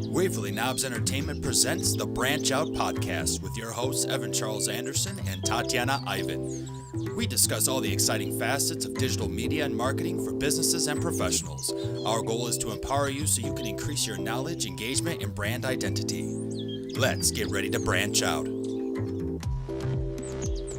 Waverly Knobs Entertainment presents the Branch Out Podcast with your hosts Evan Charles Anderson and Tatiana Ivan. We discuss all the exciting facets of digital media and marketing for businesses and professionals. Our goal is to empower you so you can increase your knowledge, engagement, and brand identity. Let's get ready to branch out.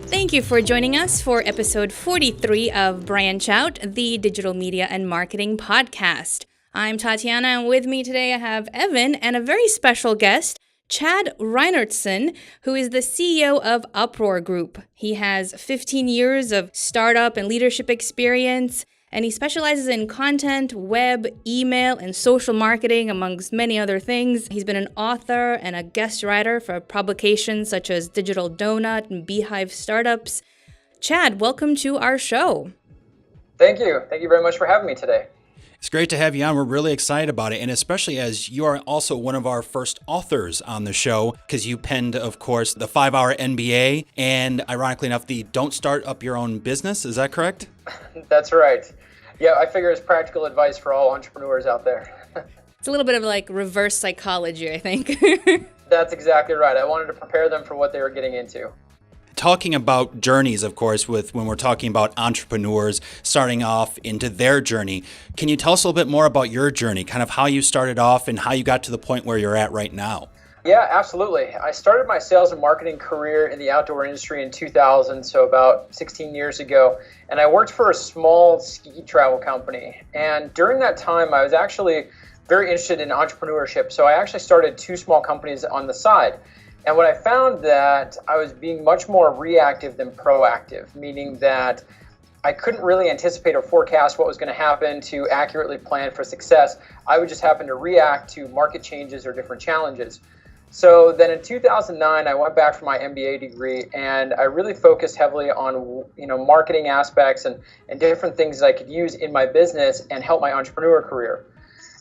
Thank you for joining us for episode 43 of Branch Out, the digital media and marketing podcast. I'm Tatiana, and with me today I have Evan and a very special guest, Chad Reinertson, who is the CEO of Uproar Group. He has 15 years of startup and leadership experience, and he specializes in content, web, email, and social marketing, amongst many other things. He's been an author and a guest writer for publications such as Digital Donut and Beehive Startups. Chad, welcome to our show. Thank you. Thank you very much for having me today. It's great to have you on. We're really excited about it, and especially as you are also one of our first authors on the show, because you penned, of course, the 5-Hour MBA and, ironically enough, the Don't Start Up Your Own Business. Is that correct? That's right. Yeah, I figure it's practical advice for all entrepreneurs out there. It's a little bit of like reverse psychology, I think. That's exactly right. I wanted to prepare them for what they were getting into. Talking about journeys, of course, when we're talking about entrepreneurs starting off into their journey, can you tell us a little bit more about your journey, kind of how you started off and how you got to the point where you're at right now? Yeah, absolutely. I started my sales and marketing career in the outdoor industry in 2000, so about 16 years ago, and I worked for a small ski travel company. And during that time, I was actually very interested in entrepreneurship, so I actually started 2 small companies on the side. And what I found that I was being much more reactive than proactive, meaning that I couldn't really anticipate or forecast what was going to happen to accurately plan for success. I would just happen to react to market changes or different challenges. So then in 2009, I went back for my MBA degree, and I really focused heavily on marketing aspects and different things that I could use in my business and help my entrepreneur career.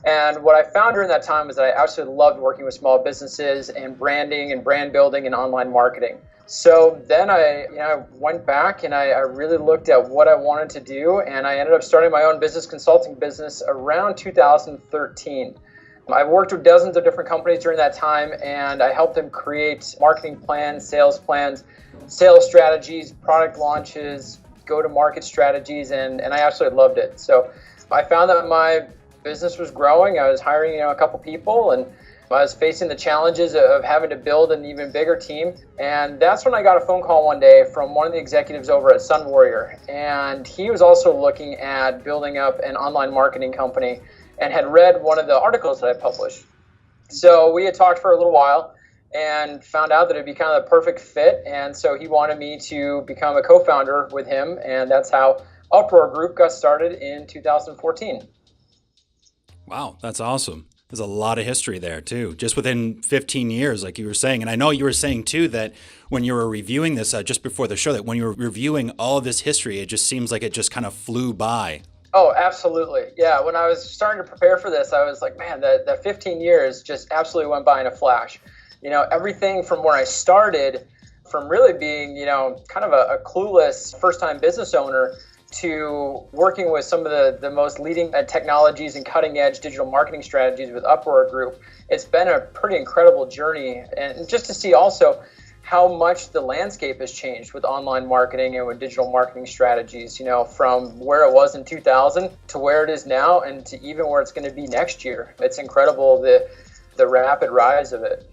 And what I found during that time was that I absolutely loved working with small businesses and branding and brand building and online marketing. So then I went back and I really looked at what I wanted to do, and I ended up starting my own business consulting business around 2013. I worked with dozens of different companies during that time, and I helped them create marketing plans, sales strategies, product launches, go-to-market strategies, and I absolutely loved it. So I found that my business was growing. I was hiring a couple people, and I was facing the challenges of having to build an even bigger team. And that's when I got a phone call one day from one of the executives over at Sun Warrior. And he was also looking at building up an online marketing company and had read one of the articles that I published. So we had talked for a little while and found out that it'd be kind of the perfect fit. And so he wanted me to become a co-founder with him. And that's how Uproar Group got started in 2014. Wow, that's awesome. There's a lot of history there, too, just within 15 years, like you were saying. And I know you were saying, too, that when you were reviewing this just before the show, that when you were reviewing all of this history, it just seems like it just kind of flew by. Oh, absolutely. Yeah, when I was starting to prepare for this, I was like, man, that 15 years just absolutely went by in a flash. Everything from where I started, from really being, kind of a clueless first-time business owner, to working with some of the most leading technologies and cutting-edge digital marketing strategies with Uproar Group. It's been a pretty incredible journey, and just to see also how much the landscape has changed with online marketing and with digital marketing strategies, from where it was in 2000 to where it is now and to even where it's going to be next year. It's incredible the rapid rise of it.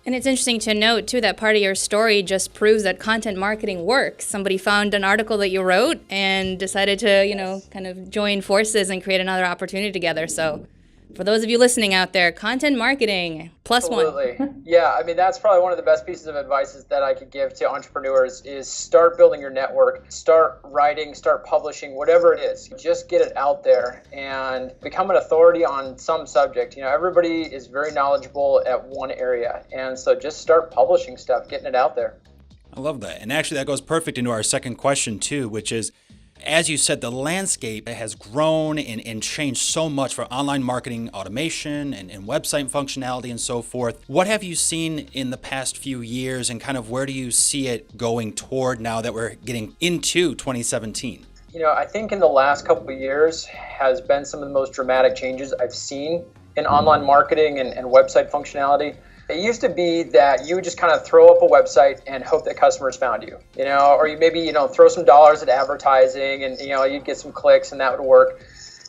And it's interesting to note, too, that part of your story just proves that content marketing works. Somebody found an article that you wrote and decided to, kind of join forces and create another opportunity together. So for those of you listening out there, content marketing, plus Absolutely. one. Yeah, that's probably one of the best pieces of advice that I could give to entrepreneurs is start building your network, start writing, start publishing, whatever it is. Just get it out there and become an authority on some subject. Everybody is very knowledgeable at one area. And so just start publishing stuff, getting it out there. I love that. And actually, that goes perfect into our second question, too, which is, as you said, the landscape has grown and changed so much for online marketing automation and website functionality and so forth. What have you seen in the past few years, and kind of where do you see it going toward now that we're getting into 2017? I think in the last couple of years has been some of the most dramatic changes I've seen in online marketing and website functionality. It used to be that you would just kind of throw up a website and hope that customers found you, or you maybe, throw some dollars at advertising and, you'd get some clicks and that would work.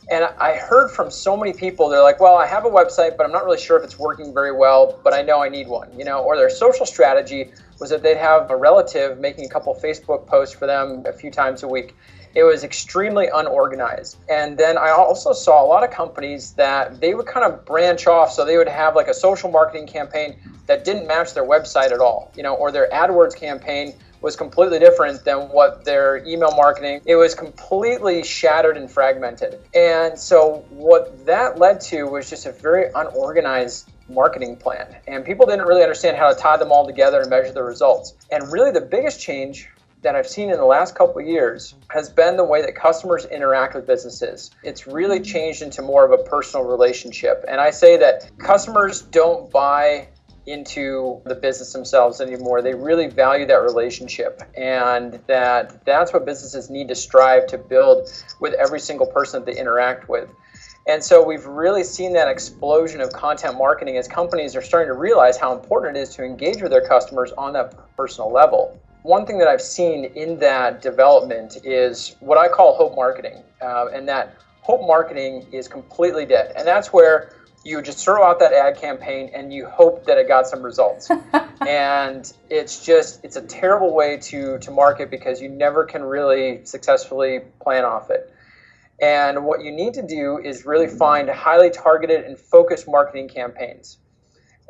And I heard from so many people, they're like, well, I have a website, but I'm not really sure if it's working very well, but I know I need one, or their social strategy was that they'd have a relative making a couple Facebook posts for them a few times a week. It was extremely unorganized. And then I also saw a lot of companies that they would kind of branch off. So they would have like a social marketing campaign that didn't match their website at all, or their AdWords campaign was completely different than what their email marketing. It was completely shattered and fragmented. And so what that led to was just a very unorganized marketing plan. And people didn't really understand how to tie them all together and measure the results. And really the biggest change that I've seen in the last couple of years has been the way that customers interact with businesses. It's really changed into more of a personal relationship. And I say that customers don't buy into the business themselves anymore. They really value that relationship, and that's what businesses need to strive to build with every single person that they interact with. And so we've really seen that explosion of content marketing as companies are starting to realize how important it is to engage with their customers on that personal level. One thing that I've seen in that development is what I call hope marketing, and that hope marketing is completely dead. And that's where you just throw out that ad campaign and you hope that it got some results. And it's a terrible way to market because you never can really successfully plan off it. And what you need to do is really find highly targeted and focused marketing campaigns.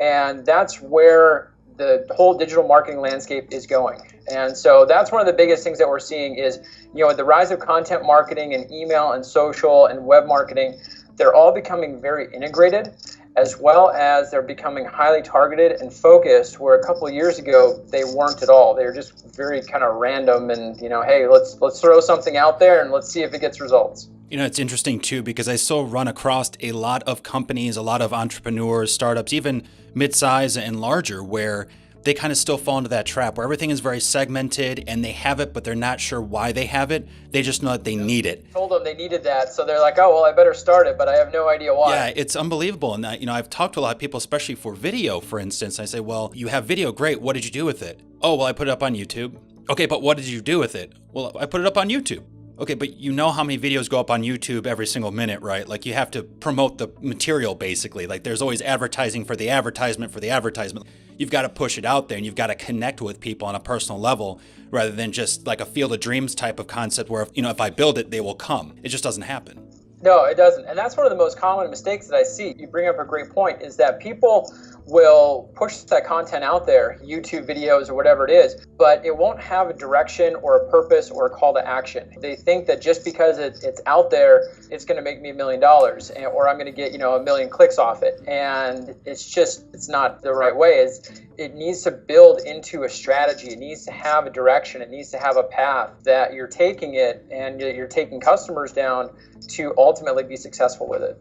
And that's where the whole digital marketing landscape is going. And so that's one of the biggest things that we're seeing is, with the rise of content marketing and email and social and web marketing, they're all becoming very integrated, as well as they're becoming highly targeted and focused, where a couple of years ago they weren't at all. They were just very kind of random and, hey, let's throw something out there and let's see if it gets results. It's interesting too, because I still run across a lot of companies, a lot of entrepreneurs, startups, even mid-size and larger, where they kind of still fall into that trap where everything is very segmented and they have it, but they're not sure why they have it. They just know that they need it. I told them they needed that. So they're like, oh, well, I better start it, but I have no idea why. Yeah, it's unbelievable. And I've talked to a lot of people, especially for video, for instance. I say, well, you have video. Great. What did you do with it? Oh, well, I put it up on YouTube. Okay, but what did you do with it? Well, I put it up on YouTube. Okay, but you know how many videos go up on YouTube every single minute, right? Like you have to promote the material basically. Like there's always advertising for the advertisement for the advertisement. You've got to push it out there and you've got to connect with people on a personal level rather than just like a Field of Dreams type of concept where, if I build it, they will come. It just doesn't happen. No, it doesn't. And that's one of the most common mistakes that I see. You bring up a great point, is that people will push that content out there, YouTube videos or whatever it is, but it won't have a direction or a purpose or a call to action. They think that just because it's out there, it's going to make me $1 million or I'm going to get, 1 million clicks off it. And it's not the right way. It needs to build into a strategy. It needs to have a direction. It needs to have a path that you're taking it and you're taking customers down to ultimately be successful with it.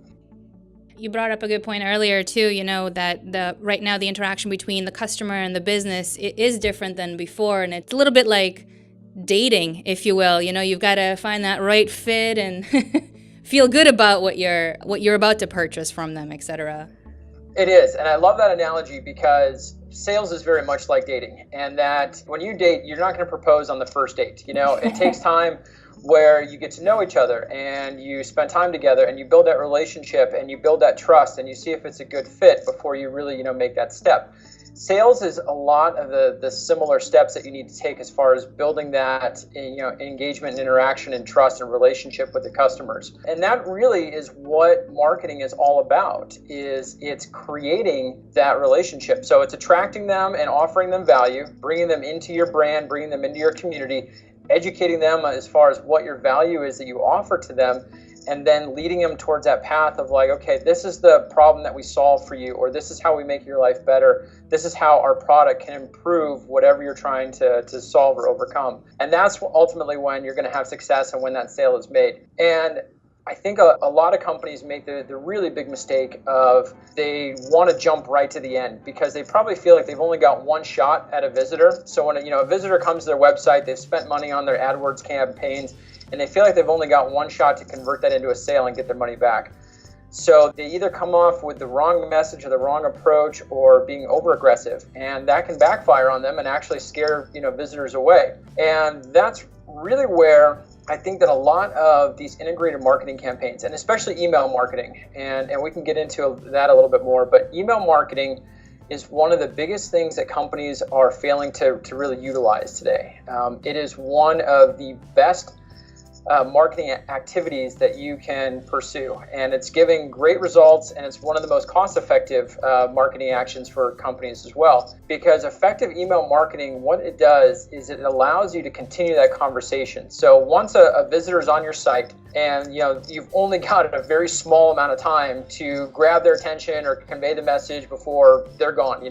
You brought up a good point earlier too, that right now the interaction between the customer and the business is different than before, and it's a little bit like dating, if you will. You've got to find that right fit and feel good about what you're about to purchase from them, etc. It is, and I love that analogy because sales is very much like dating, and that when you date, you're not going to propose on the first date. It takes time where you get to know each other and you spend time together and you build that relationship and you build that trust and you see if it's a good fit before you really, make that step. Sales is a lot of the similar steps that you need to take as far as building that, engagement and interaction and trust and relationship with the customers. And that really is what marketing is all about, is it's creating that relationship. So it's attracting them and offering them value, bringing them into your brand, bringing them into your community, educating them as far as what your value is that you offer to them, and then leading them towards that path of like, okay, this is the problem that we solve for you, or this is how we make your life better. This is how our product can improve whatever you're trying to solve or overcome. And that's ultimately when you're going to have success and when that sale is made. And I think a lot of companies make the really big mistake of they want to jump right to the end because they probably feel like they've only got one shot at a visitor. So when a visitor comes to their website, they've spent money on their AdWords campaigns, and they feel like they've only got one shot to convert that into a sale and get their money back. So they either come off with the wrong message or the wrong approach or being over aggressive, and that can backfire on them and actually scare visitors away. And that's really where I think that a lot of these integrated marketing campaigns, and especially email marketing, and we can get into that a little bit more, but email marketing is one of the biggest things that companies are failing to really utilize today. It is one of the best marketing activities that you can pursue, and it's giving great results, and it's one of the most cost-effective marketing actions for companies as well, because effective email marketing, what it does is it allows you to continue that conversation. So once a visitor is on your site and you've only got a very small amount of time to grab their attention or convey the message before they're gone.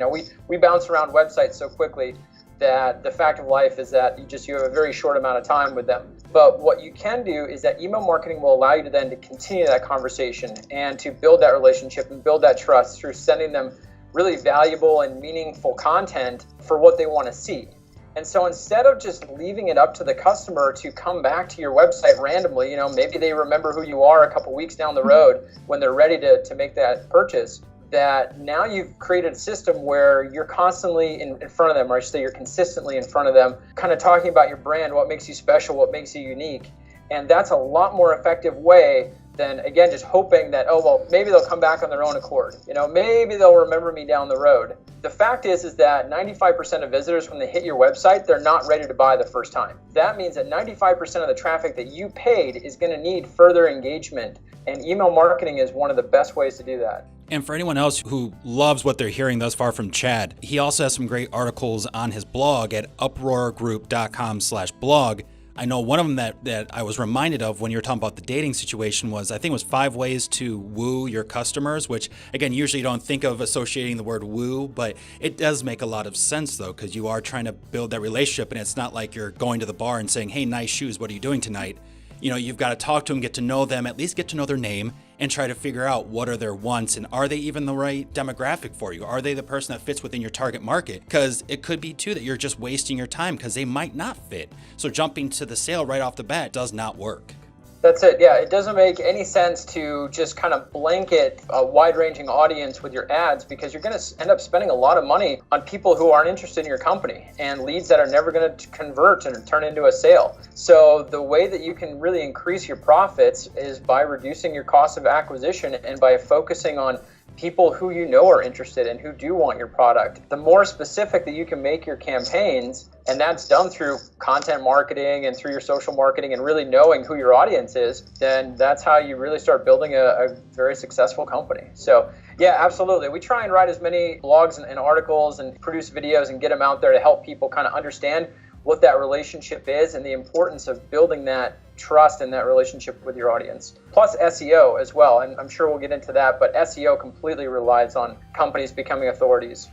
We bounce around websites so quickly that the fact of life is that you have a very short amount of time with them. But what you can do is that email marketing will allow you to then to continue that conversation and to build that relationship and build that trust through sending them really valuable and meaningful content for what they want to see. And so instead of just leaving it up to the customer to come back to your website randomly, maybe they remember who you are a couple weeks down the road when they're ready to make that purchase, that now you've created a system where you're constantly in front of them, or I should say you're consistently in front of them, kind of talking about your brand, what makes you special, what makes you unique. And that's a lot more effective way than, again, just hoping that, maybe they'll come back on their own accord. Maybe they'll remember me down the road. The fact is that 95% of visitors, when they hit your website, they're not ready to buy the first time. That means that 95% of the traffic that you paid is going to need further engagement. And email marketing is one of the best ways to do that. And for anyone else who loves what they're hearing thus far from Chad, he also has some great articles on his blog at uproargroup.com/blog. I know one of them that I was reminded of when you were talking about the dating situation was, I think it was 5 ways to woo your customers, which, again, usually you don't think of associating the word woo, but it does make a lot of sense, though, because you are trying to build that relationship, and it's not like you're going to the bar and saying, hey, nice shoes, what are you doing tonight? You've got to talk to them, get to know them, at least get to know their name, and try to figure out what are their wants, and are they even the right demographic for you? Are they the person that fits within your target market? Because it could be, too, that you're just wasting your time because they might not fit. So jumping to the sale right off the bat does not work. That's it. Yeah, it doesn't make any sense to just kind of blanket a wide-ranging audience with your ads, because you're going to end up spending a lot of money on people who aren't interested in your company and leads that are never going to convert and turn into a sale. So the way that you can really increase your profits is by reducing your cost of acquisition and by focusing on people who are interested and who do want your product. The more specific that you can make your campaigns, and that's done through content marketing and through your social marketing and really knowing who your audience is, then that's how you really start building a very successful company. So yeah, absolutely. We try and write as many blogs and articles and produce videos and get them out there to help people kind of understand what that relationship is and the importance of building that trust and that relationship with your audience. Plus SEO as well, and I'm sure we'll get into that, but SEO completely relies on companies becoming authorities.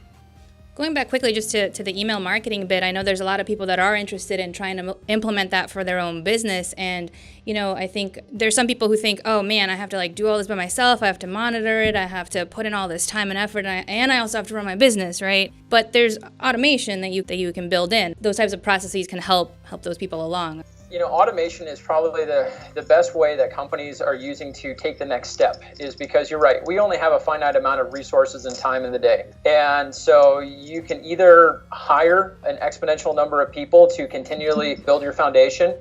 Going back quickly just to the email marketing bit, I know there's a lot of people that are interested in trying to implement that for their own business. And, I think there's some people who think, oh man, I have to do all this by myself. I have to monitor it. I have to put in all this time and effort. And I also have to run my business, right? But there's automation that you can build in. Those types of processes can help those people along. Automation is probably the best way that companies are using to take the next step, is because you're right. We only have a finite amount of resources and time in the day. And so you can either hire an exponential number of people to continually build your foundation,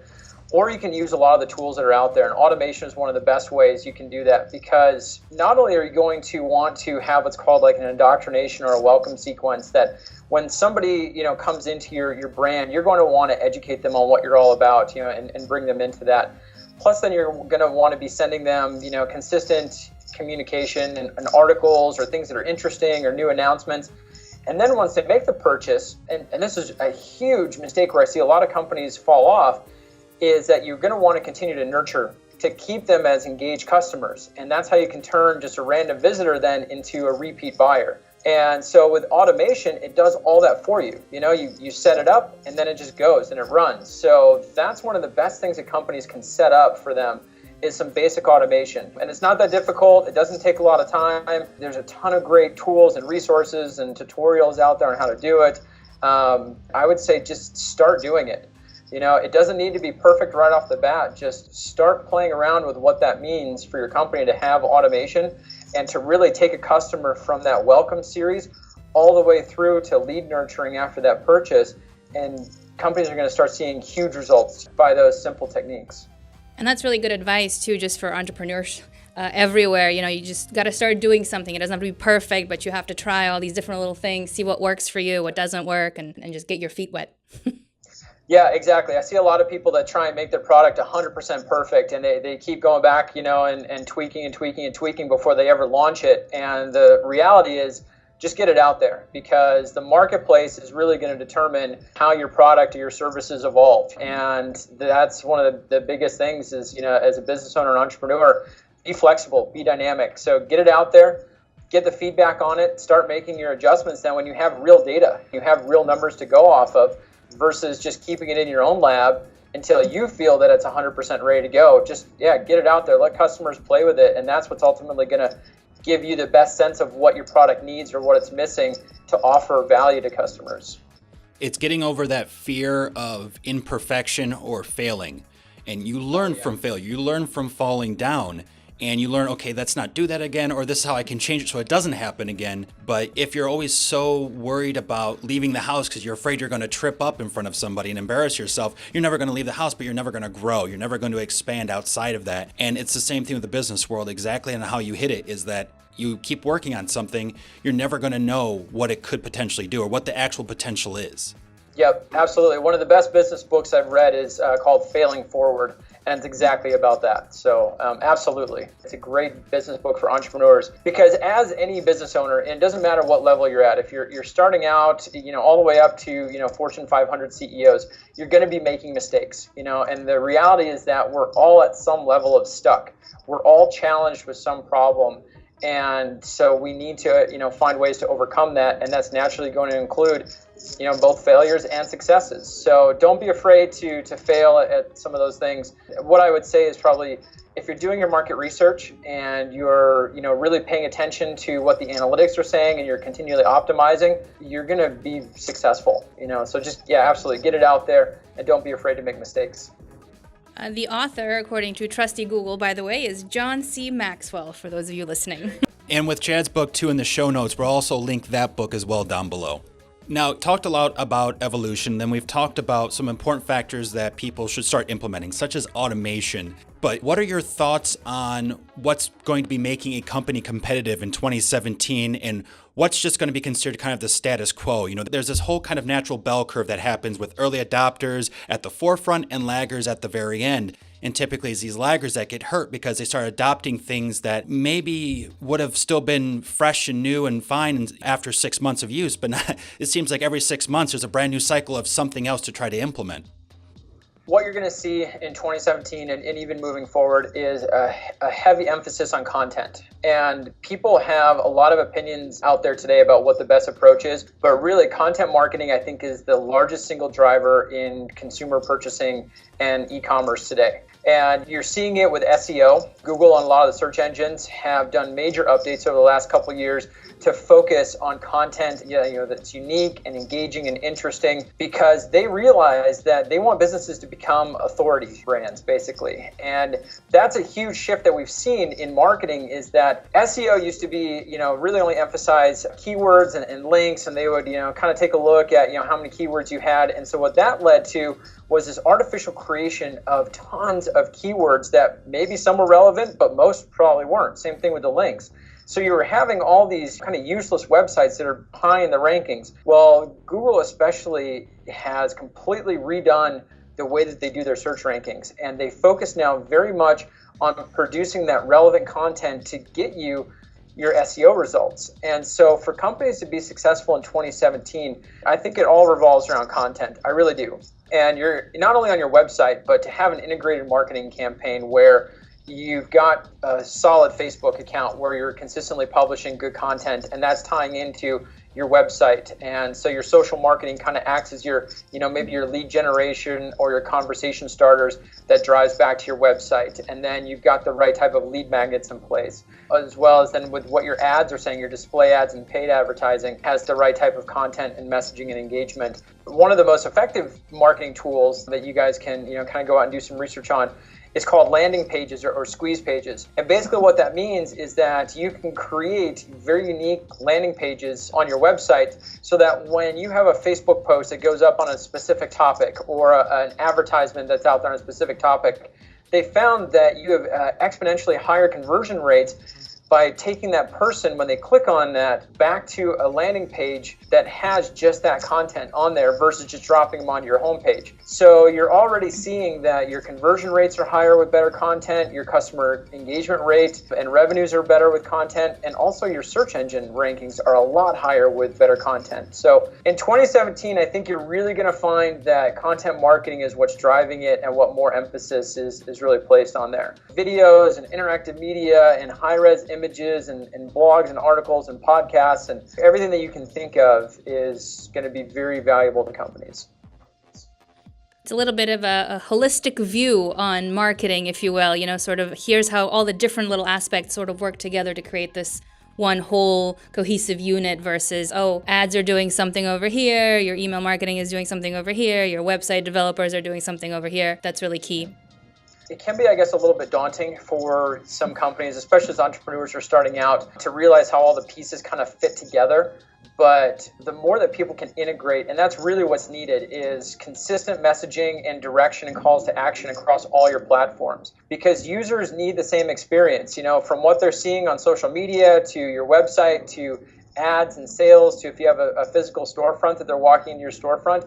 or you can use a lot of the tools that are out there. And automation is one of the best ways you can do that, because not only are you going to want to have what's called an indoctrination or a welcome sequence, that when somebody comes into your brand, you're going to want to educate them on what you're all about, and bring them into that. Plus, then you're going to want to be sending them consistent communication and articles or things that are interesting or new announcements. And then once they make the purchase, and this is a huge mistake where I see a lot of companies fall off, is that you're going to want to continue to nurture to keep them as engaged customers. And that's how you can turn just a random visitor then into a repeat buyer. And so with automation, it does all that for you. You set it up and then it just goes and it runs. So that's one of the best things that companies can set up for them, is some basic automation. And it's not that difficult. It doesn't take a lot of time. There's a ton of great tools and resources and tutorials out there on how to do it. I would say just start doing it. It doesn't need to be perfect right off the bat. Just start playing around with what that means for your company to have automation and to really take a customer from that welcome series all the way through to lead nurturing after that purchase. And companies are going to start seeing huge results by those simple techniques. And that's really good advice too, just for entrepreneurs everywhere. You just got to start doing something. It doesn't have to be perfect, but you have to try all these different little things, see what works for you, what doesn't work, and just get your feet wet. Yeah, exactly. I see a lot of people that try and make their product 100% perfect, and they keep going back, and tweaking and tweaking and tweaking before they ever launch it. And the reality is, just get it out there, because the marketplace is really going to determine how your product or your services evolve. And that's one of the biggest things is, as a business owner and entrepreneur, be flexible, be dynamic. So get it out there, get the feedback on it, start making your adjustments. Then when you have real data, you have real numbers to go off of, versus just keeping it in your own lab until you feel that it's 100% ready to go. Just, get it out there, let customers play with it. And that's what's ultimately going to give you the best sense of what your product needs or what it's missing to offer value to customers. It's getting over that fear of imperfection or failing. And you learn from failure, you learn from falling down. And you learn, okay, let's not do that again, or this is how I can change it so it doesn't happen again. But if you're always so worried about leaving the house because you're afraid you're going to trip up in front of somebody and embarrass yourself, you're never going to leave the house, but you're never going to grow. You're never going to expand outside of that. And it's the same thing with the business world, exactly, and how you hit it is that you keep working on something, you're never going to know what it could potentially do or what the actual potential is. Yep, absolutely. One of the best business books I've read is called Failing Forward. And it's exactly about that. So absolutely. It's a great business book for entrepreneurs, because as any business owner, and it doesn't matter what level you're at, if you're starting out, all the way up to, Fortune 500 CEOs, you're going to be making mistakes, and the reality is that we're all at some level of stuck. We're all challenged with some problem. And so we need to, find ways to overcome that. And that's naturally going to include both failures and successes. So don't be afraid to fail at some of those things. What I would say is probably, if you're doing your market research and you're, really paying attention to what the analytics are saying and you're continually optimizing, you're going to be successful, So just, absolutely get it out there and don't be afraid to make mistakes. The author, according to trusty Google, by the way, is John C. Maxwell, for those of you listening. And with Chad's book, too, in the show notes, we'll also link that book as well down below. Now, talked a lot about evolution, then we've talked about some important factors that people should start implementing, such as automation. But what are your thoughts on what's going to be making a company competitive in 2017 and what's just going to be considered kind of the status quo? There's this whole kind of natural bell curve that happens with early adopters at the forefront and laggers at the very end. And typically it's these laggers that get hurt because they start adopting things that maybe would have still been fresh and new and fine after 6 months of use. But it seems like every 6 months there's a brand new cycle of something else to try to implement. What you're going to see in 2017 and even moving forward is a heavy emphasis on content. And people have a lot of opinions out there today about what the best approach is. But really, content marketing, I think, is the largest single driver in consumer purchasing and e-commerce today. And you're seeing it with SEO. Google and a lot of the search engines have done major updates over the last couple of years to focus on content that's unique and engaging and interesting, because they realize that they want businesses to become authority brands, basically. And that's a huge shift that we've seen in marketing, is that SEO used to be, really only emphasize keywords and links, and they would, kind of take a look at, how many keywords you had. And so what that led to was this artificial creation of tons of keywords that maybe some were relevant, but most probably weren't. Same thing with the links. So you were having all these kind of useless websites that are high in the rankings. Well, Google especially has completely redone the way that they do their search rankings. And they focus now very much on producing that relevant content to get you your SEO results. And so for companies to be successful in 2017, I think it all revolves around content. I really do. And you're not only on your website, but to have an integrated marketing campaign where you've got a solid Facebook account where you're consistently publishing good content, and that's tying into your website. And so your social marketing kind of acts as your, maybe your lead generation or your conversation starters that drives back to your website. And then you've got the right type of lead magnets in place, as well as then with what your ads are saying, your display ads and paid advertising has the right type of content and messaging and engagement. One of the most effective marketing tools that you guys can, kind of go out and do some research on, it's called landing pages or squeeze pages. And basically what that means is that you can create very unique landing pages on your website so that when you have a Facebook post that goes up on a specific topic or an advertisement that's out there on a specific topic, they found that you have exponentially higher conversion rates by taking that person, when they click on that, back to a landing page that has just that content on there versus just dropping them onto your homepage. So you're already seeing that your conversion rates are higher with better content, your customer engagement rate and revenues are better with content, and also your search engine rankings are a lot higher with better content. So in 2017, I think you're really going to find that content marketing is what's driving it and what more emphasis is really placed on there. Videos and interactive media and high-res images and blogs and articles and podcasts and everything that you can think of is going to be very valuable to companies. It's a little bit of a holistic view on marketing, if you will, sort of here's how all the different little aspects sort of work together to create this one whole cohesive unit versus, ads are doing something over here, your email marketing is doing something over here, your website developers are doing something over here. That's really key. It can be, I guess, a little bit daunting for some companies, especially as entrepreneurs are starting out, to realize how all the pieces kind of fit together. But the more that people can integrate, and that's really what's needed, is consistent messaging and direction and calls to action across all your platforms. Because users need the same experience, from what they're seeing on social media to your website to ads and sales to if you have a physical storefront that they're walking into your storefront.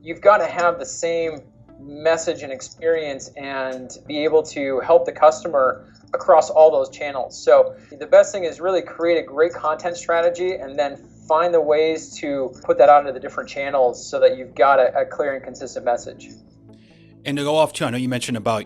You've got to have the same message and experience and be able to help the customer across all those channels. So the best thing is really create a great content strategy and then find the ways to put that out into the different channels so that you've got a clear and consistent message. And to go off too, I know you mentioned about,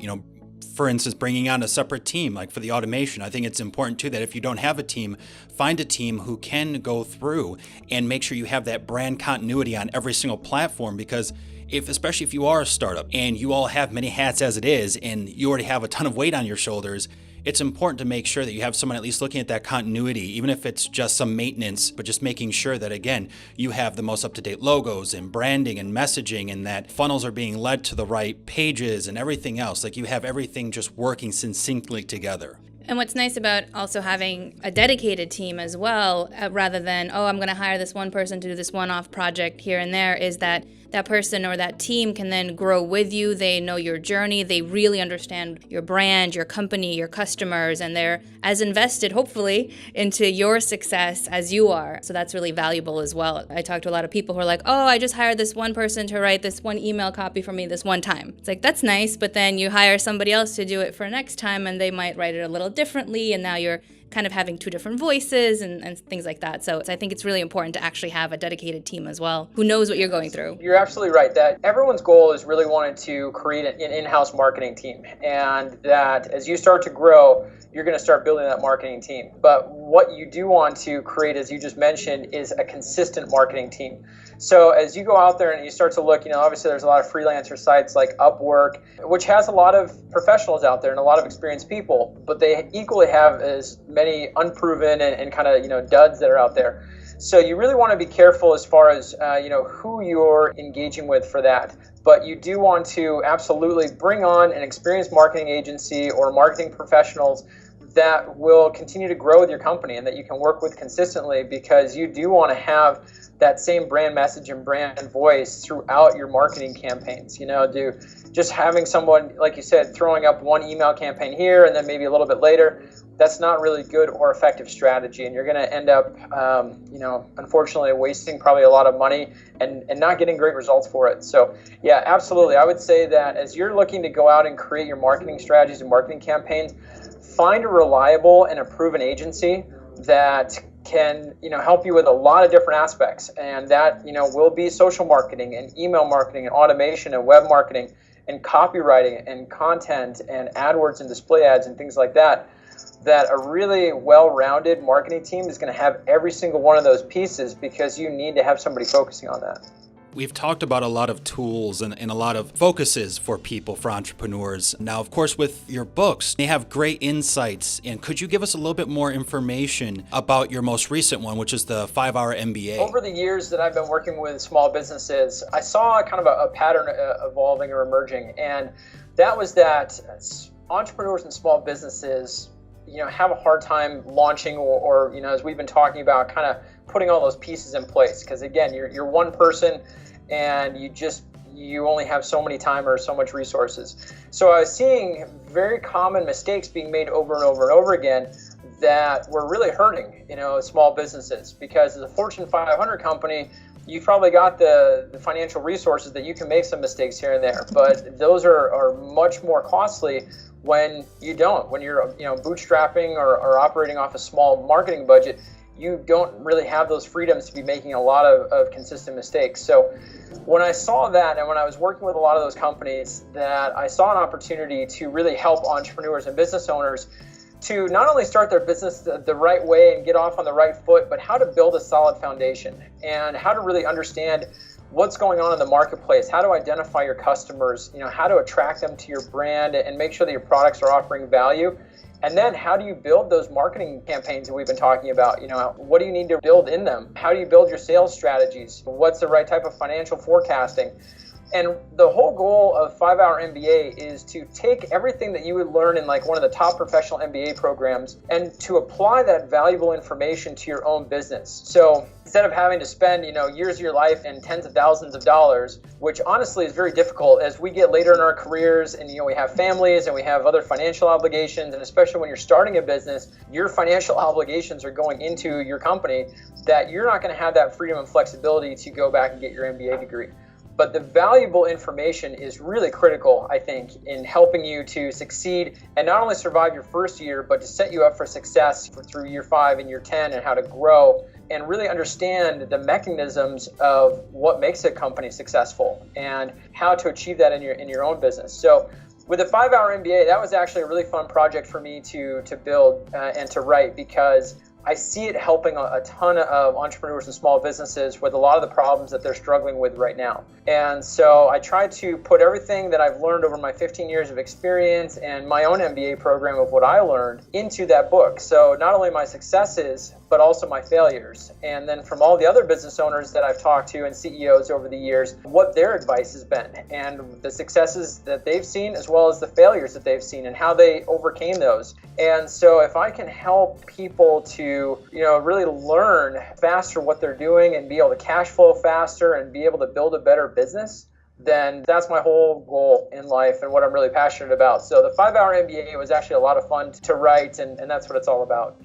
for instance, bringing on a separate team, like for the automation. I think it's important too that if you don't have a team, find a team who can go through and make sure you have that brand continuity on every single platform, because especially if you are a startup and you all have many hats as it is, and you already have a ton of weight on your shoulders, it's important to make sure that you have someone at least looking at that continuity, even if it's just some maintenance, but just making sure that, again, you have the most up-to-date logos and branding and messaging, and that funnels are being led to the right pages and everything else. Like you have everything just working succinctly together. And what's nice about also having a dedicated team as well, rather than, I'm going to hire this one person to do this one-off project here and there, is that that person or that team can then grow with you. They know your journey. They really understand your brand, your company, your customers, and they're as invested, hopefully, into your success as you are. So that's really valuable as well. I talk to a lot of people who are like, I just hired this one person to write this one email copy for me this one time. It's like, that's nice, but then you hire somebody else to do it for next time, and they might write it a little differently, and now you're kind of having two different voices and things like that. So I think it's really important to actually have a dedicated team as well who knows what you're going through. You're absolutely right that everyone's goal is really wanting to create an in-house marketing team, and that as you start to grow, you're going to start building that marketing team. But what you do want to create, as you just mentioned, is a consistent marketing team. So as you go out there and you start to look, obviously there's a lot of freelancer sites like Upwork, which has a lot of professionals out there and a lot of experienced people, but they equally have as many unproven and kind of, duds that are out there. So you really want to be careful as far as, who you're engaging with for that. But you do want to absolutely bring on an experienced marketing agency or marketing professionals that will continue to grow with your company and that you can work with consistently, because you do want to have that same brand message and brand voice throughout your marketing campaigns. Just having someone, like you said, throwing up one email campaign here and then maybe a little bit later, that's not really good or effective strategy, and you're going to end up, unfortunately, wasting probably a lot of money and not getting great results for it. So, yeah, absolutely. I would say that as you're looking to go out and create your marketing strategies and marketing campaigns, find a reliable and a proven agency that can help you with a lot of different aspects, and that will be social marketing and email marketing and automation and web marketing. and copywriting and content and AdWords and display ads and things like that, that a really well-rounded marketing team is going to have every single one of those pieces, because you need to have somebody focusing on that. We've talked about a lot of tools and a lot of focuses for people, for entrepreneurs. Now, of course, with your books, they have great insights. And could you give us a little bit more information about your most recent one, which is the 5-Hour MBA? Over the years that I've been working with small businesses, I saw kind of a pattern evolving or emerging. And that was that entrepreneurs and small businesses, have a hard time launching or as we've been talking about, kind of putting all those pieces in place. Because again, you're one person and you only have so many time or so much resources. So I was seeing very common mistakes being made over and over and over again that were really hurting, small businesses. Because as a Fortune 500 company, you've probably got the financial resources that you can make some mistakes here and there, but those are much more costly when you don't. When you're bootstrapping or operating off a small marketing budget, you don't really have those freedoms to be making a lot of consistent mistakes. So when I saw that, and when I was working with a lot of those companies, that I saw an opportunity to really help entrepreneurs and business owners to not only start their business the right way and get off on the right foot, but how to build a solid foundation and how to really understand what's going on in the marketplace, how to identify your customers, how to attract them to your brand and make sure that your products are offering value. And then how do you build those marketing campaigns that we've been talking about? What do you need to build in them? How do you build your sales strategies? What's the right type of financial forecasting? And the whole goal of 5-Hour MBA is to take everything that you would learn in like one of the top professional MBA programs and to apply that valuable information to your own business. So instead of having to spend, years of your life and tens of thousands of dollars, which honestly is very difficult as we get later in our careers and, we have families and we have other financial obligations. And especially when you're starting a business, your financial obligations are going into your company, that you're not going to have that freedom and flexibility to go back and get your MBA degree. But the valuable information is really critical, I think, in helping you to succeed and not only survive your first year, but to set you up for success through year 5 and year 10, and how to grow and really understand the mechanisms of what makes a company successful and how to achieve that in your own business. So with the 5-Hour MBA, that was actually a really fun project for me to build and to write, because I see it helping a ton of entrepreneurs and small businesses with a lot of the problems that they're struggling with right now. And so I try to put everything that I've learned over my 15 years of experience and my own MBA program of what I learned into that book. So not only my successes, but also my failures. And then from all the other business owners that I've talked to and CEOs over the years, what their advice has been and the successes that they've seen, as well as the failures that they've seen and how they overcame those. And so if I can help people to, really learn faster what they're doing and be able to cash flow faster and be able to build a better business, then that's my whole goal in life and what I'm really passionate about. So the 5-Hour MBA was actually a lot of fun to write, and that's what it's all about.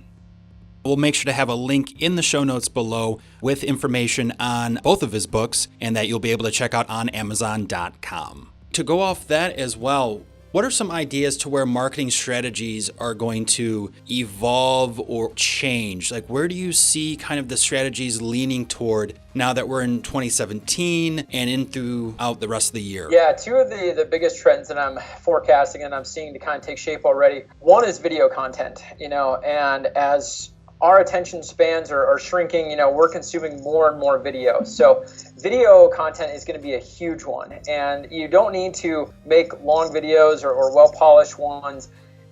We'll make sure to have a link in the show notes below with information on both of his books, and that you'll be able to check out on Amazon.com. To go off that as well, what are some ideas to where marketing strategies are going to evolve or change? Like, where do you see kind of the strategies leaning toward now that we're in 2017 and in throughout the rest of the year? Yeah, two of the biggest trends that I'm forecasting and I'm seeing to kind of take shape already. One is video content, and as our attention spans are shrinking, we're consuming more and more video. So video content is going to be a huge one. And you don't need to make long videos or well-polished ones.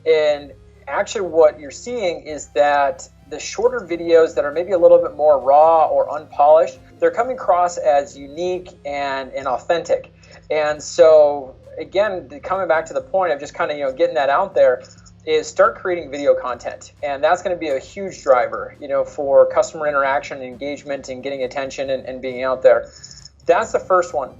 And actually what you're seeing is that the shorter videos that are maybe a little bit more raw or unpolished, they're coming across as unique and authentic. And so again, coming back to the point of just kind of, getting that out there, is start creating video content. And that's going to be a huge driver, for customer interaction and engagement and getting attention and being out there. That's the first one.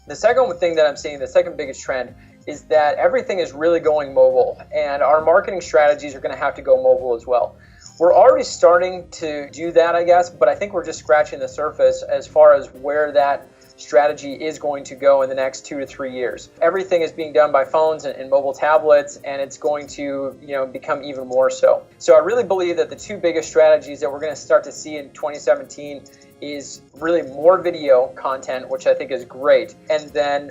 The second thing that I'm seeing, the second biggest trend, is that everything is really going mobile, and our marketing strategies are going to have to go mobile as well. We're already starting to do that, I guess, but I think we're just scratching the surface as far as where that strategy is going to go in the next 2 to 3 years. Everything is being done by phones and mobile tablets, and it's going to, become even more so. So I really believe that the two biggest strategies that we're going to start to see in 2017 is really more video content, which I think is great, and then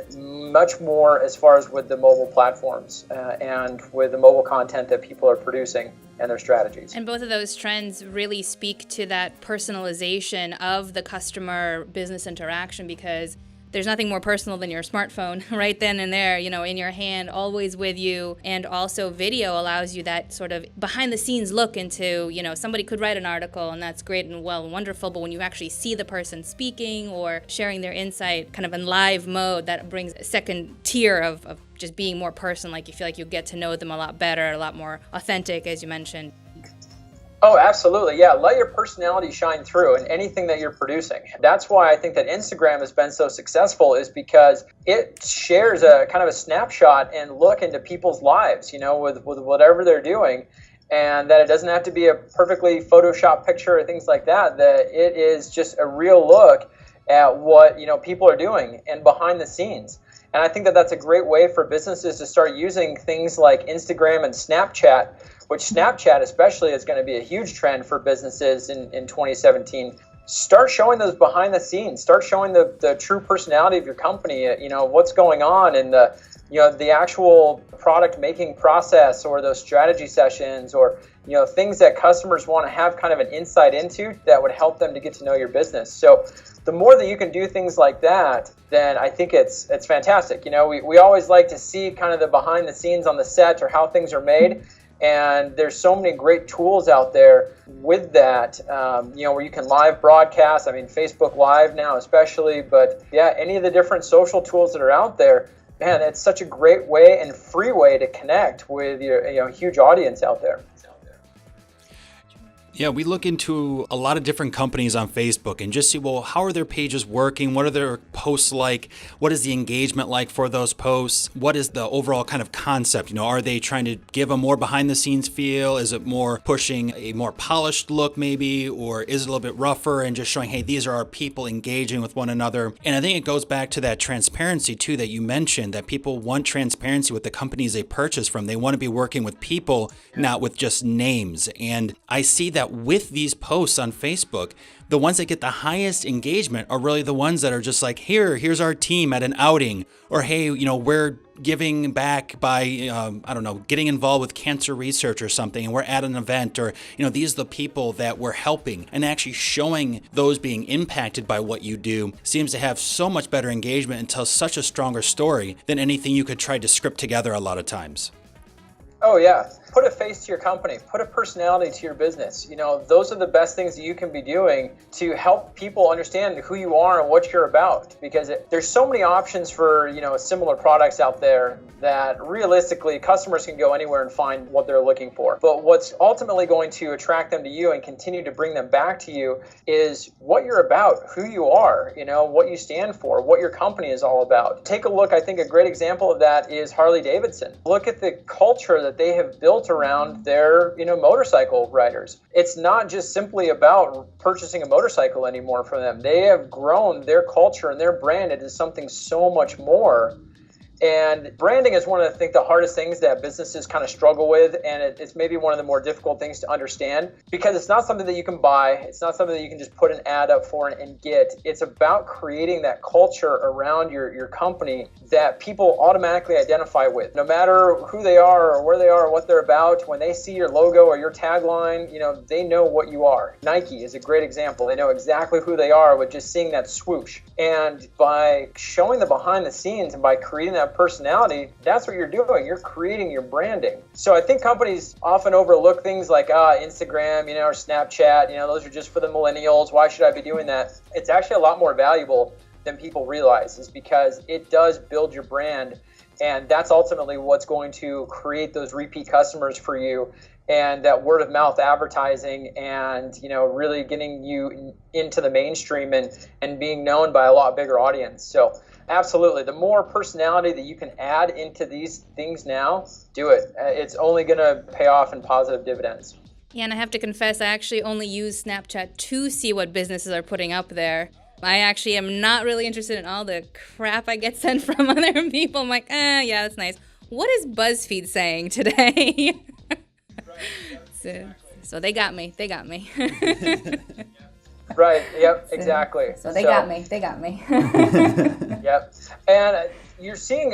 much more as far as with the mobile platforms and with the mobile content that people are producing and their strategies. And both of those trends really speak to that personalization of the customer business interaction, because there's nothing more personal than your smartphone right then and there, in your hand, always with you. And also video allows you that sort of behind the scenes look into, somebody could write an article and that's great and well and wonderful, but when you actually see the person speaking or sharing their insight kind of in live mode, that brings a second tier of just being more personal. Like you feel like you get to know them a lot better, a lot more authentic, as you mentioned. Oh, absolutely. Yeah. Let your personality shine through in anything that you're producing. That's why I think that Instagram has been so successful, is because it shares a kind of a snapshot and look into people's lives, with whatever they're doing. And that it doesn't have to be a perfectly Photoshopped picture or things like that, that it is just a real look at what, people are doing and behind the scenes. And I think that that's a great way for businesses to start using things like Instagram and Snapchat, which Snapchat especially is going to be a huge trend for businesses in 2017. Start showing those behind the scenes. Start showing the true personality of your company, what's going on in the actual product making process, or those strategy sessions, or things that customers want to have kind of an insight into that would help them to get to know your business. So the more that you can do things like that, then I think it's fantastic. We always like to see kind of the behind the scenes on the set or how things are made. And there's so many great tools out there with that, where you can live broadcast. I mean, Facebook Live now especially, but yeah, any of the different social tools that are out there, man, it's such a great way and free way to connect with your huge audience out there. Yeah, we look into a lot of different companies on Facebook and just see, well, how are their pages working? What are their posts like? What is the engagement like for those posts? What is the overall kind of concept? Are they trying to give a more behind the scenes feel? Is it more pushing a more polished look maybe? Or is it a little bit rougher and just showing, hey, these are our people engaging with one another? And I think it goes back to that transparency too that you mentioned, that people want transparency with the companies they purchase from. They want to be working with people, not with just names. And I see that with these posts on Facebook, the ones that get the highest engagement are really the ones that are just like, here's our team at an outing, or hey, we're giving back by, getting involved with cancer research or something, and we're at an event, or, these are the people that we're helping, and actually showing those being impacted by what you do seems to have so much better engagement and tells such a stronger story than anything you could try to script together a lot of times. Oh, yeah. Put a face to your company. Put a personality to your business. Those are the best things that you can be doing to help people understand who you are and what you're about. Because there's so many options for, similar products out there that realistically customers can go anywhere and find what they're looking for. But what's ultimately going to attract them to you and continue to bring them back to you is what you're about, who you are, what you stand for, what your company is all about. Take a look. I think a great example of that is Harley Davidson. Look at the culture that they have built around their, motorcycle riders. It's not just simply about purchasing a motorcycle anymore for them. They have grown their culture and their brand into something so much more. And branding is one of the hardest things that businesses kind of struggle with, and it's maybe one of the more difficult things to understand, because it's not something that you can buy. It's not something that you can just put an ad up for and get. It's about creating that culture around your company that people automatically identify with. No matter who they are or where they are or what they're about, when they see your logo or your tagline, they know what you are. Nike is a great example. They know exactly who they are with just seeing that swoosh. And by showing the behind the scenes and by creating that personality, that's what you're doing. You're creating your branding. So I think companies often overlook things like Instagram, or Snapchat, those are just for the millennials. Why should I be doing that? It's actually a lot more valuable than people realize, is because it does build your brand. And that's ultimately what's going to create those repeat customers for you, and that word of mouth advertising, and really getting you into the mainstream and being known by a lot bigger audience. So absolutely, the more personality that you can add into these things now, do it. It's only going to pay off in positive dividends. Yeah, and I have to confess, I actually only use Snapchat to see what businesses are putting up there. I actually am not really interested in all the crap I get sent from other people. I'm like, yeah, that's nice. What is BuzzFeed saying today? So they got me. Right. Yep. Exactly. So they got me. They got me. Yep. And you're seeing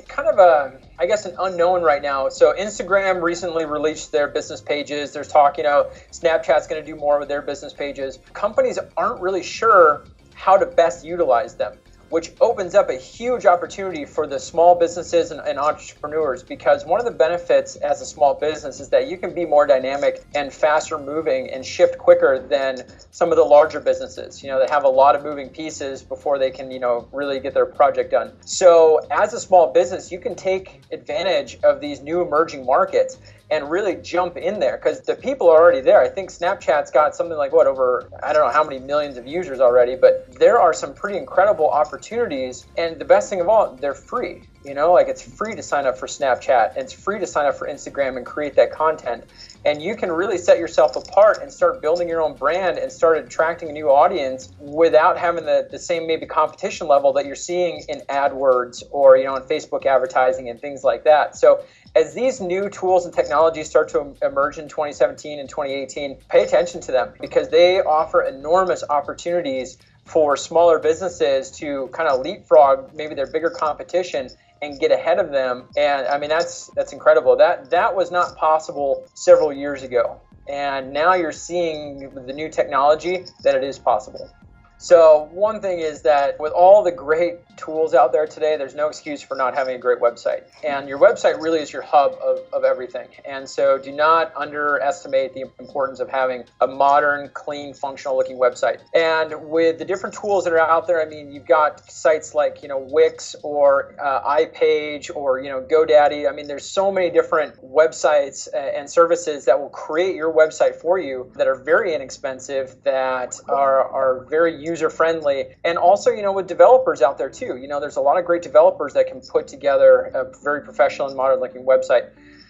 kind of I guess, an unknown right now. So Instagram recently released their business pages. There's talk, Snapchat's going to do more with their business pages. Companies aren't really sure how to best utilize them, which opens up a huge opportunity for the small businesses and entrepreneurs, because one of the benefits as a small business is that you can be more dynamic and faster moving and shift quicker than some of the larger businesses, that have a lot of moving pieces before they can, really get their project done. So as a small business, you can take advantage of these new emerging markets and really jump in there, because the people are already there. I think Snapchat's got something like over, I don't know how many millions of users already, but there are some pretty incredible opportunities. And the best thing of all, they're free. It's free to sign up for Snapchat, and it's free to sign up for Instagram and create that content. And you can really set yourself apart and start building your own brand and start attracting a new audience without having the same maybe competition level that you're seeing in AdWords or, in Facebook advertising and things like that. So as these new tools and technologies start to emerge in 2017 and 2018, pay attention to them, because they offer enormous opportunities for smaller businesses to kind of leapfrog maybe their bigger competition and get ahead of them. And I mean, that's incredible. That was not possible several years ago. And now you're seeing with the new technology that it is possible. So one thing is that with all the great tools out there today, there's no excuse for not having a great website. And your website really is your hub of everything. And so do not underestimate the importance of having a modern, clean, functional looking website. And with the different tools that are out there, I mean, you've got sites like, Wix or iPage or, GoDaddy. I mean, there's so many different websites and services that will create your website for you that are very inexpensive, that are very user-friendly. And also, with developers out there too, there's a lot of great developers that can put together a very professional and modern-looking website.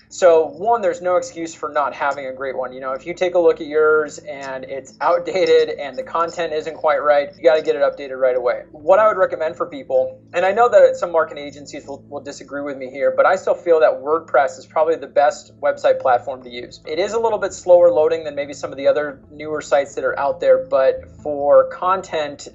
So one, there's no excuse for not having a great one. If you take a look at yours and it's outdated and the content isn't quite right, you got to get it updated right away. What I would recommend for people, and I know that some marketing agencies will disagree with me here, but I still feel that WordPress is probably the best website platform to use. It is a little bit slower loading than maybe some of the other newer sites that are out there, but for content,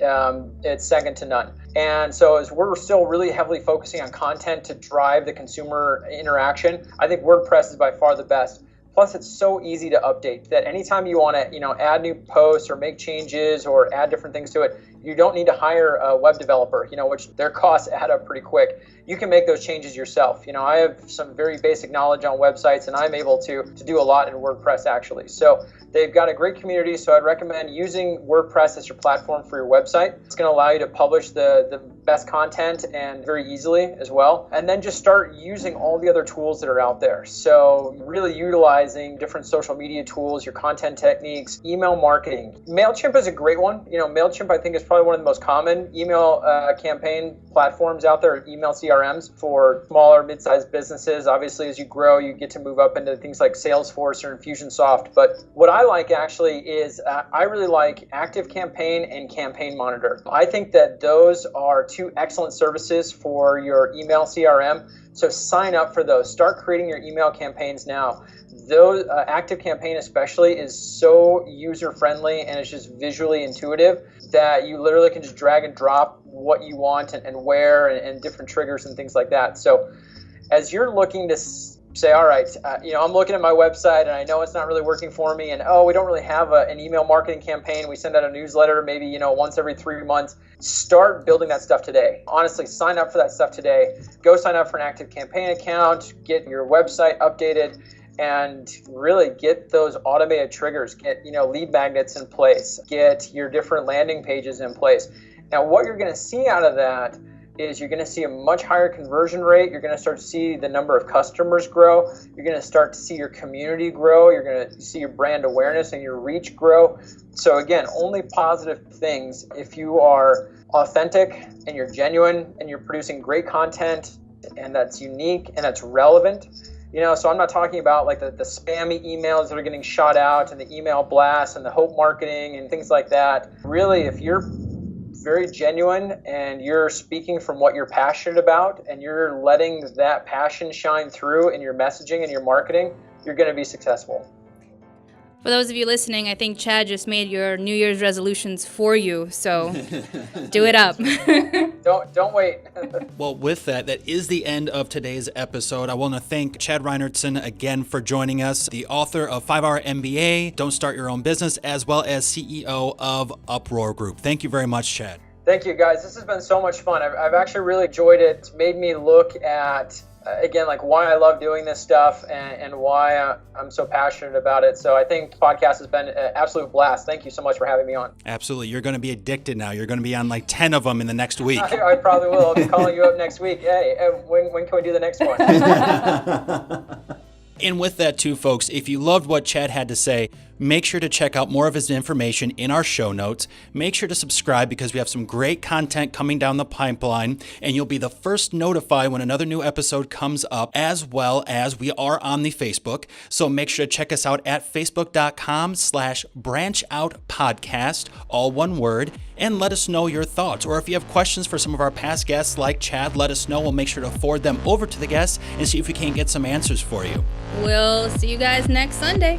it's second to none. And so as we're still really heavily focusing on content to drive the consumer interaction, I think WordPress is by far the best. Plus, it's so easy to update that anytime you want to, add new posts or make changes or add different things to it, you don't need to hire a web developer, which their costs add up pretty quick. You can make those changes yourself. I have some very basic knowledge on websites, and I'm able to do a lot in WordPress actually. So they've got a great community, so I'd recommend using WordPress as your platform for your website. It's going to allow you to publish the best content and very easily as well. And then just start using all the other tools that are out there. So really utilizing different social media tools, your content techniques, email marketing. MailChimp is a great one. MailChimp, I think, is probably one of the most common email campaign platforms out there, email CRMs for smaller, mid-sized businesses. Obviously, as you grow, you get to move up into things like Salesforce or Infusionsoft. But what I like actually is I really like ActiveCampaign and Campaign Monitor. I think that those are two excellent services for your email CRM. So sign up for those. Start creating your email campaigns now. Those ActiveCampaign especially is so user-friendly and it's just visually intuitive that you literally can just drag and drop what you want and where and different triggers and things like that. So as you're looking to say, all right, I'm looking at my website and I know it's not really working for me, and we don't really have an email marketing campaign. We send out a newsletter maybe once every 3 months. Start building that stuff today. Honestly, sign up for that stuff today. Go sign up for an ActiveCampaign account, get your website updated, and really get those automated triggers. Get lead magnets in place. Get your different landing pages in place. Now, what you're going to see out of that is you're going to see a much higher conversion rate. You're going to start to see the number of customers grow. You're going to start to see your community grow. You're going to see your brand awareness and your reach grow. So again, only positive things if you are authentic and you're genuine and you're producing great content and that's unique and that's relevant. So I'm not talking about like the spammy emails that are getting shot out and the email blasts and the hope marketing and things like that. Really, if you're very genuine and you're speaking from what you're passionate about and you're letting that passion shine through in your messaging and your marketing, you're going to be successful. For those of you listening, I think Chad just made your New Year's resolutions for you, so do it up. Don't wait. Well, with that is the end of today's episode. I want to thank Chad Reinertson again for joining us, the author of 5-Hour MBA, Don't Start Your Own Business, as well as CEO of Uproar Group. Thank you very much, Chad. Thank you, guys. This has been so much fun. I've actually really enjoyed it. It's made me look at, again, like why I love doing this stuff and why I'm so passionate about it. So I think podcast has been an absolute blast. Thank you so much for having me on. Absolutely. You're going to be addicted now. You're going to be on like 10 of them in the next week. I probably will. I'll be calling you up next week. Hey, when can we do the next one? And with that too, folks, if you loved what Chad had to say, make sure to check out more of his information in our show notes. Make sure to subscribe because we have some great content coming down the pipeline, and you'll be the first notified when another new episode comes up, as well as we are on the Facebook. So make sure to check us out at facebook.com/branchoutpodcast, all one word, and let us know your thoughts. Or if you have questions for some of our past guests like Chad, let us know. We'll make sure to forward them over to the guests and see if we can get some answers for you. We'll see you guys next Sunday.